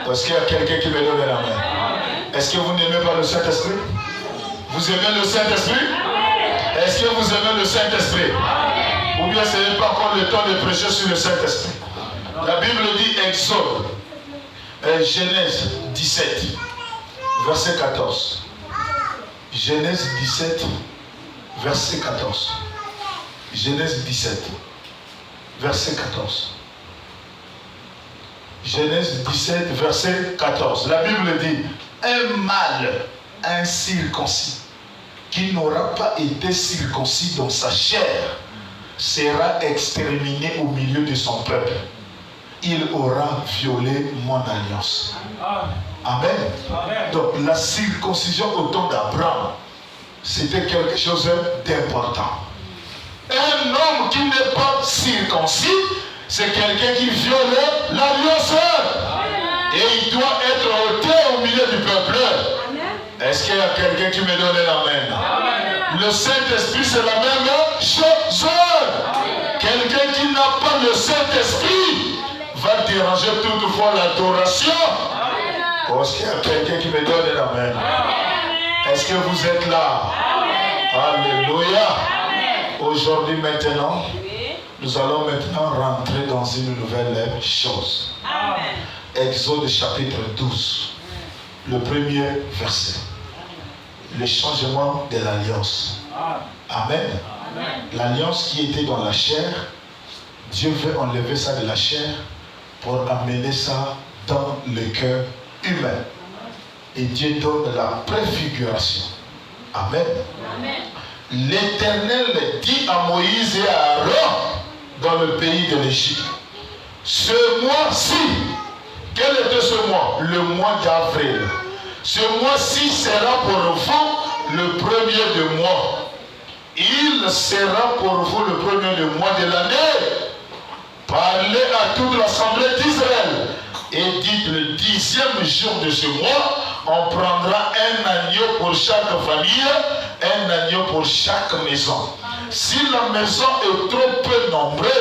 Est-ce qu'il y a quelqu'un qui me donne la main? Est-ce que vous n'aimez pas le Saint-Esprit? Vous aimez le Saint-Esprit? Est-ce que vous aimez le Saint-Esprit? Ou bien ce n'est pas encore le temps de prêcher sur le Saint-Esprit? La Bible dit Exode, Genèse 17, verset 14. Genèse 17, verset 14. Genèse 17, verset 14. Genèse 17, verset 14. La Bible dit, un mâle incirconcis, qui n'aura pas été circoncis dans sa chair, sera exterminé au milieu de son peuple. Il aura violé mon alliance. Amen. Donc la circoncision au temps d'Abraham, c'était quelque chose d'important. Un homme qui n'est pas circoncis, c'est quelqu'un qui viole l'alliance. Et il doit être ôté au milieu du peuple. Est-ce qu'il y a quelqu'un qui me donne l'amen? Le Saint-Esprit, c'est la même chose. Quelqu'un qui n'a pas le Saint-Esprit va déranger toutefois l'adoration. Est-ce qu'il y a quelqu'un qui me donne l'amen? Est-ce que vous êtes là? Alléluia. Aujourd'hui, maintenant, nous allons maintenant rentrer dans une nouvelle chose. Exode chapitre 12, le premier verset. Le changement de l'alliance. Amen. L'alliance qui était dans la chair, Dieu veut enlever ça de la chair pour amener ça dans le cœur humain. Et Dieu donne la préfiguration. Amen. L'Éternel dit à Moïse et à Aaron dans le pays de l'Égypte, ce mois-ci, quel était ce mois? Le mois d'avril. Ce mois-ci sera pour vous le premier de mois. Il sera pour vous le premier de mois de l'année. Parlez à toute l'assemblée d'Israël et dites le 10e jour de ce mois, on prendra un agneau pour chaque famille, un agneau pour chaque maison. Si la maison est trop peu nombreuse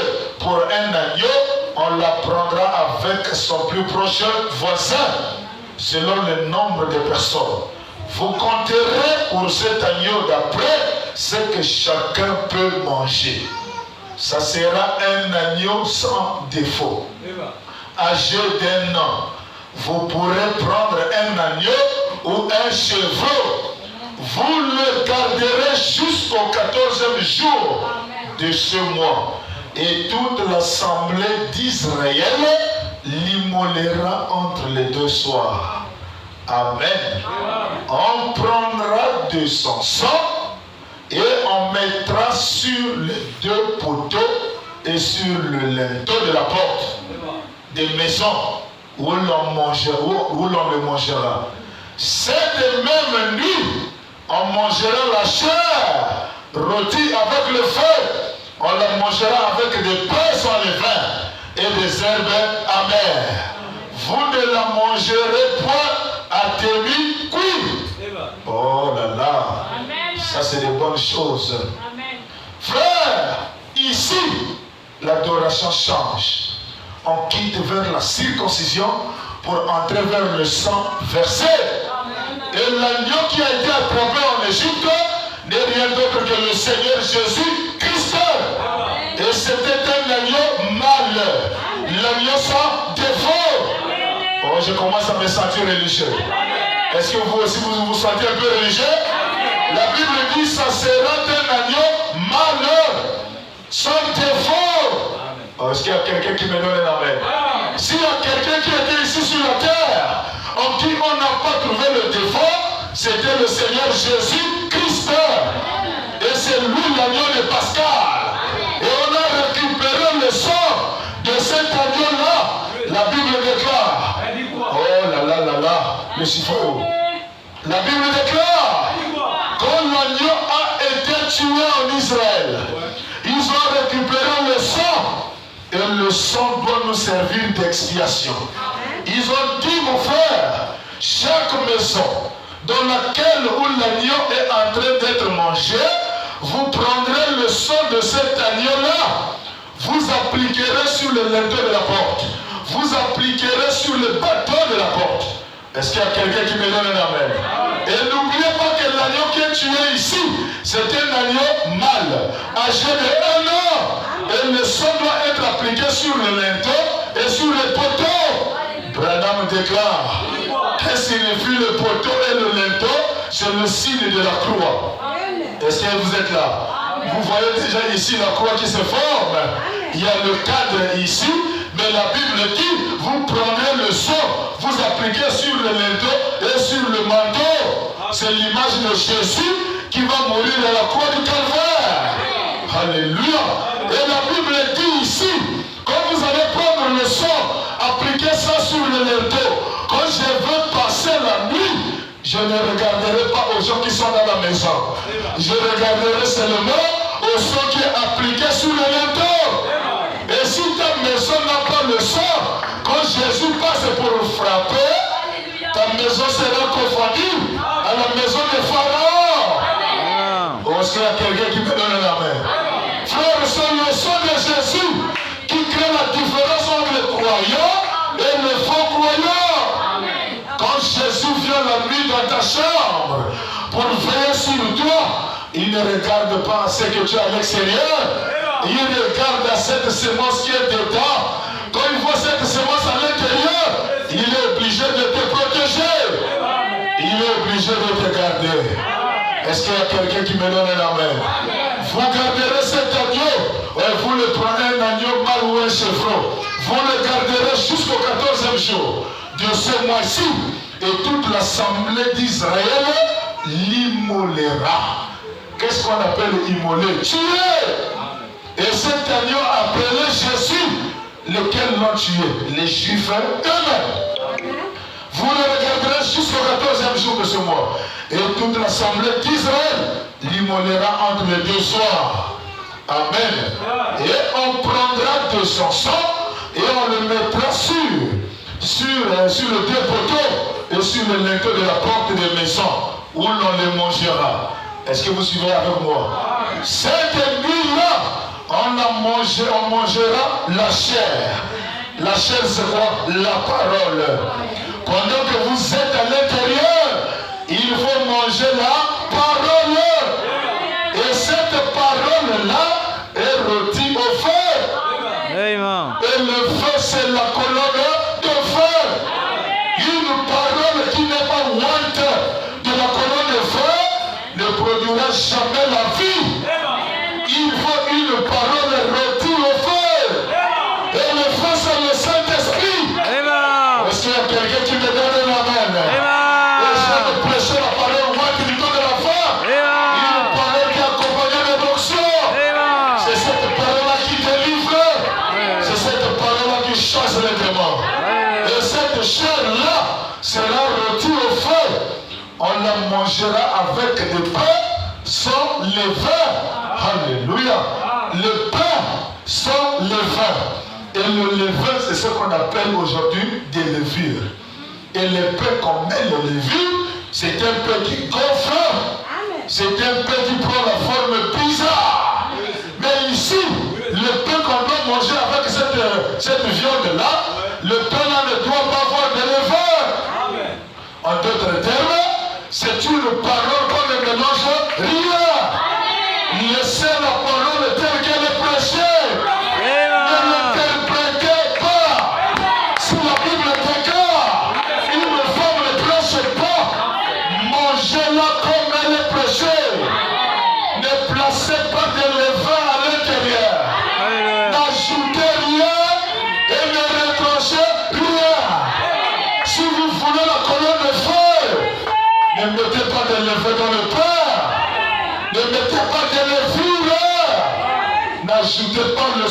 pour un agneau, on la prendra avec son plus proche voisin, selon le nombre de personnes. Vous compterez pour cet agneau d'après ce que chacun peut manger. Ça sera un agneau sans défaut, âgé d'1 an. Vous pourrez prendre un agneau ou un chevreau. Vous le garderez jusqu'au 14e jour de ce mois. Et toute l'assemblée d'Israël l'immolera entre les deux soirs. Amen. On prendra de son sang et on mettra sur les deux poteaux et sur le linteau de la porte des maisons où l'on mangera, où l'on le mangera. Cette même nuit, on mangera la chair rôtie avec le feu. On la mangera avec des pains sans levain et des herbes amères. Vous ne la mangerez point à demi-cuit. Oh là là. Amen. Ça c'est des bonnes choses. Amen. Frère, ici, l'adoration change. On quitte vers la circoncision pour entrer vers le sang versé. Amen. Et l'agneau qui a été attrapé en Égypte n'est rien d'autre que le Seigneur Jésus-Christ. Amen. Et c'était un agneau mâle. L'agneau sans défaut. Oh, je commence à me sentir religieux. Est-ce que vous aussi vous sentez un peu religieux? La Bible dit ça sera un agneau malheur, sans défaut. Oh, est-ce qu'il y a quelqu'un qui me donne un amen? S'il y a quelqu'un qui était ici sur la terre, en qui on n'a pas trouvé le défaut, c'était le Seigneur Jésus-Christ. Et c'est lui l'agneau de Pascal. Et on a récupéré le sang de cet agneau-là. La Bible déclare. Oh là là là là, le chiffon. La Bible déclare, quand l'agneau a été tué en Israël, ils ont récupéré le sang. Et le sang doit nous servir d'expiation. Ils ont dit, mon frère, chaque maison dans laquelle l'agneau est en train d'être mangé, vous prendrez le sang de cet agneau-là, vous appliquerez sur le linteau de la porte, vous appliquerez sur le bâton de la porte. Est-ce qu'il y a quelqu'un qui me donne un amen? Et n'oubliez pas que l'agneau qui est tué ici, c'est un agneau mâle, âgé de 1 an. Et le sang doit être appliqué sur le linteau et sur le poteau. Branham déclare, que signifie le poteau et le linteau? C'est le signe de la croix. Est-ce que vous êtes là? Vous voyez déjà ici la croix qui se forme. Il y a le cadre ici, mais la Bible dit, vous prenez le sang, vous appliquez sur le linteau et sur le manteau. C'est l'image de Jésus qui va mourir à la croix du Calvaire. Alléluia. Et la Bible dit ici, quand vous allez prendre le sang, appliquez ça sur le linteau. Quand je veux passer la nuit, je ne regarderai pas aux gens qui sont dans la maison. Je regarderai seulement au sang qui est appliqué sur le linteau. Et si ta maison n'a pas le sang, quand Jésus passe pour frapper, ta maison sera confondue à la maison de Pharaon. Oh, est-ce qu'il y a quelqu'un qui me donne un amen? Frère, c'est le sang de Jésus qui crée la différence entre les croyants et les faux croyants. Quand Jésus vient la nuit dans ta chambre pour veiller sur toi, il ne regarde pas à ce que tu as à l'extérieur. Il regarde à cette semence qui est dedans. Quand il voit cette semence à l'intérieur, il est obligé de te protéger. Il est obligé de te garder. Est-ce qu'il y a quelqu'un qui me donne un amen? Vous garderez cet agneau, et vous le prenez un agneau mâle ou un chevreau. Vous le garderez jusqu'au 14e jour de ce mois-ci. Et toute l'assemblée d'Israël l'immolera. Qu'est-ce qu'on appelle immoler? Tuer. Et cet agneau appelé Jésus, lequel l'ont tué? Les Juifs eux-mêmes. Vous le regarderez jusqu'au 14e jour de ce mois. Et toute l'assemblée d'Israël l'immolera entre les deux soirs. Amen. Et on prendra de son sang et on le mettra sur le deux poteaux et sur le linteau de la porte des maisons où l'on les mangera. Est-ce que vous suivez avec moi? Cette nuit-là, on mangera la chair. La chair, c'est quoi? La parole. Pendant que vous êtes à l'intérieur, il faut manger la parole. Et cette parole-là est rôtie au feu. Amen. Et le feu, c'est la colonne de feu. Une parole qui n'est pas lointe de la colonne de feu ne produira jamais la vie. Il faut une parole rôtie au feu. Et le feu, c'est le Saint-Esprit. Est-ce qu'il y a quelqu'un qui me donne un amen? Et je vais prêcher la parole lointe du temps de la fin. Une parole qui accompagne les l'onction. C'est cette parole-là qui délivre. C'est cette parole-là qui chasse les démons. Et cette chair-là sera rôtie au feu. On la mangera avec des pains sans levain. Alléluia. Le pain sans levain. Et le levain, c'est ce qu'on appelle aujourd'hui des levures. Et le pain qu'on met le levure, c'est un pain qui gonfle. C'est un pain qui prend la forme bizarre. Mais ici, le pain qu'on doit manger avec cette viande-là, le pain-là ne doit pas avoir de levain. En d'autres termes, c'est une parole qu'on ne mélange rien. Laissez la parole telle qu'elle est prêchée. Ne l'interprétez pas. Si la Bible déclare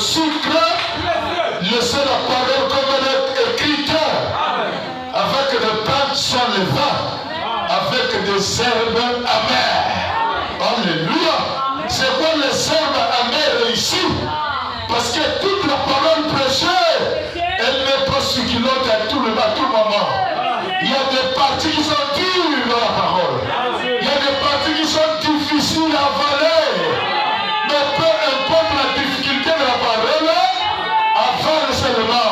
sucre, laissez la parole comme elle est écrite, avec des pains sans levain, avec des herbes amères. Alléluia. C'est quoi les herbes amères ici? Parce que toute la parole prêchée, elle n'est pas succulente à tout moment. Il y a des parties qui sont dures dans la parole. Il y a des parties qui sont difficiles à avaler. Mais peu importe la difficulté de la parole, avale seulement.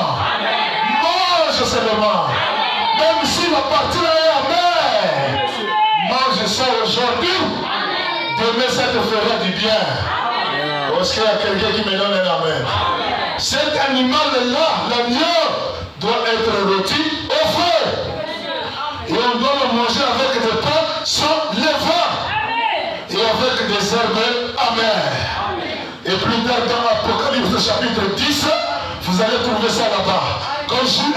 Mange seulement. Même si la partie là est amère, mange ça aujourd'hui. Demain, ça te fera du bien. Est-ce qu'il y a quelqu'un qui me donne un amen? Cet animal-là, l'agneau, doit être rôti au feu. Et on doit le manger avec des pains sans levain. Et avec des herbes amères. Et plus tard dans l'Apocalypse chapitre 10, vous allez trouver ça là-bas. Quand je suis